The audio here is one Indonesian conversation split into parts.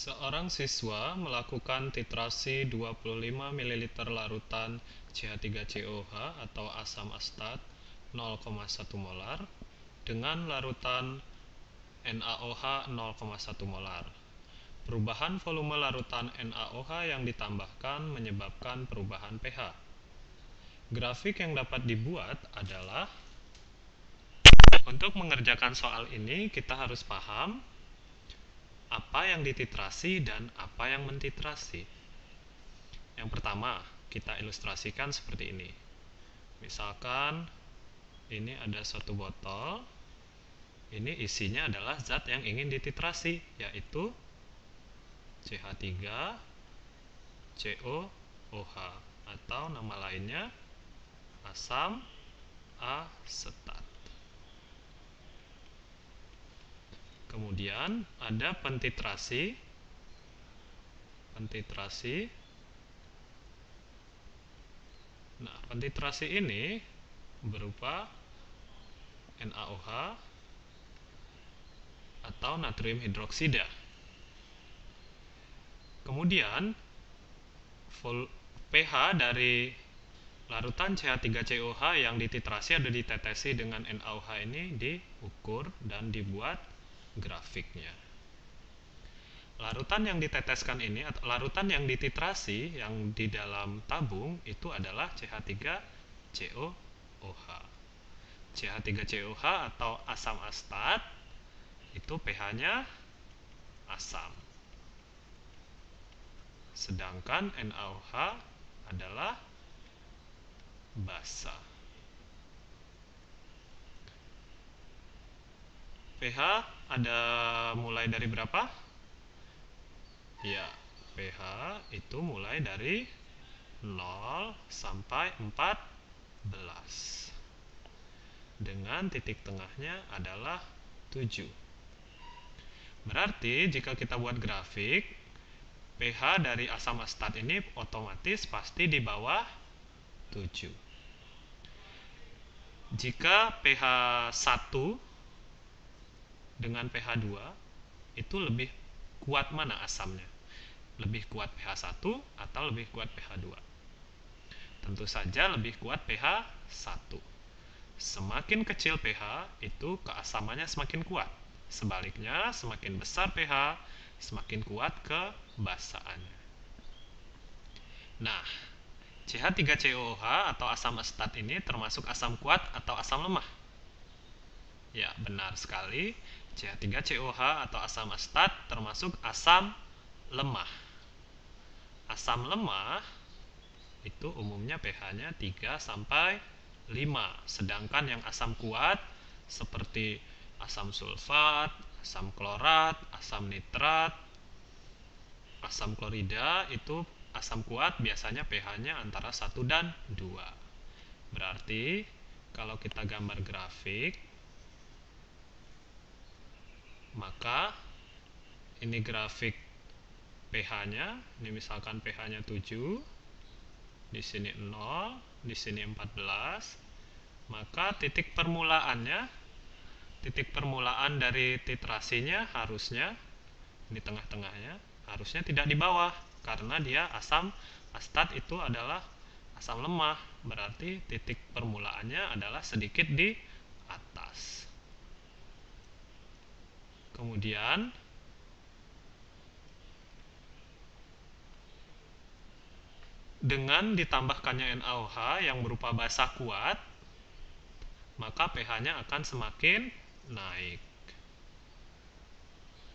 Seorang siswa melakukan titrasi 25 ml larutan CH3COH atau asam astat 0,1 molar dengan larutan NaOH 0,1 molar. Perubahan volume larutan NaOH yang ditambahkan menyebabkan perubahan pH. Grafik yang dapat dibuat adalah, untuk mengerjakan soal ini kita harus paham apa yang dititrasi dan apa yang mentitrasi. Yang pertama, kita ilustrasikan seperti ini. Misalkan ini ada suatu botol. Ini isinya adalah zat yang ingin dititrasi, yaitu CH3COOH atau nama lainnya asam asetat. Kemudian ada pentitrasi. Nah, pentitrasi ini berupa NaOH atau natrium hidroksida. Kemudian pH dari larutan CH3COH yang dititrasi atau ditetesi dengan NaOH ini diukur dan dibuat grafiknya. Larutan yang diteteskan ini atau larutan yang dititrasi yang di dalam tabung itu adalah CH3COOH. CH3COOH atau asam astat itu pH-nya asam. Sedangkan NaOH adalah basa. pH ada mulai dari berapa? Ya, pH itu mulai dari 0 sampai 14. Dengan titik tengahnya adalah 7. Berarti jika kita buat grafik, pH dari asam astat ini otomatis pasti di bawah 7. Jika pH 1 dengan pH 2 itu lebih kuat mana asamnya? Lebih kuat pH 1 atau lebih kuat pH 2? Tentu saja lebih kuat pH 1. Semakin kecil pH itu keasamannya semakin kuat. Sebaliknya, semakin besar pH semakin kuat kebasaannya. Nah, CH3COOH atau asam asetat ini termasuk asam kuat atau asam lemah? Ya, benar sekali. CH3COOH atau asam asetat termasuk asam lemah. Asam lemah itu umumnya pH-nya 3 sampai 5. Sedangkan yang asam kuat seperti asam sulfat, asam klorat, asam nitrat, asam klorida itu asam kuat biasanya pH-nya antara 1 dan 2. Berarti kalau kita gambar grafik, maka ini grafik pH-nya, ini misalkan pH-nya 7, di sini 0, di sini 14, maka titik permulaan dari titrasinya harusnya di tengah-tengahnya, harusnya tidak di bawah, karena dia asam astat itu adalah asam lemah, berarti titik permulaannya adalah sedikit di atas. Kemudian dengan ditambahkannya NaOH yang berupa basa kuat, maka pH-nya akan semakin naik.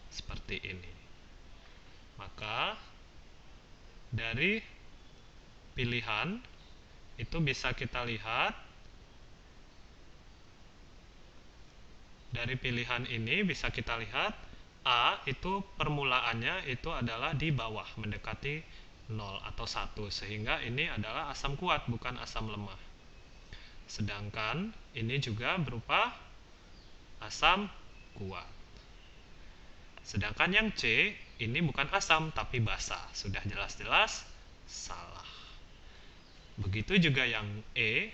Seperti ini. Maka dari pilihan itu bisa kita lihat, dari pilihan ini bisa kita lihat A itu permulaannya itu adalah di bawah mendekati 0 atau 1, sehingga ini adalah asam kuat bukan asam lemah. Sedangkan ini juga berupa asam kuat. Sedangkan yang C ini bukan asam tapi basa, sudah jelas-jelas salah. Begitu juga yang E,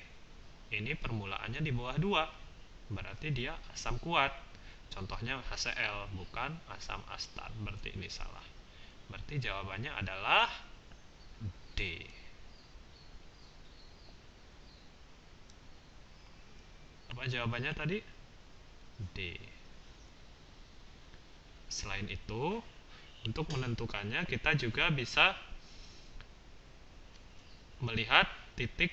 ini permulaannya di bawah 2, berarti dia asam kuat. Contohnya HCl bukan asam astat, berarti ini salah. Berarti jawabannya adalah D. Apa jawabannya tadi? D. Selain itu, untuk menentukannya kita juga bisa melihat titik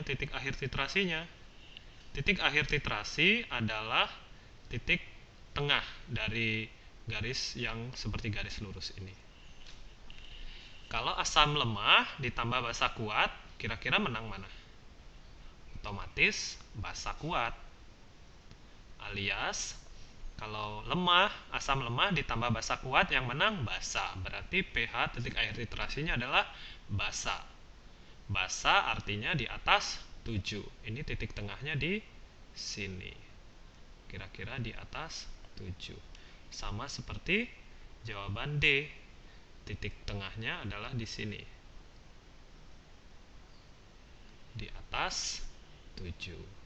titik akhir titrasinya. Titik akhir titrasi adalah titik tengah dari garis yang seperti garis lurus ini. Kalau asam lemah ditambah basa kuat, kira-kira menang mana? Otomatis basa kuat. Alias kalau asam lemah ditambah basa kuat, yang menang basa. Berarti pH titik akhir titrasinya adalah basa. Basa artinya di atas 7. Ini titik tengahnya di sini. Kira-kira di atas 7. Sama seperti jawaban D. Titik tengahnya adalah di sini. Di atas 7.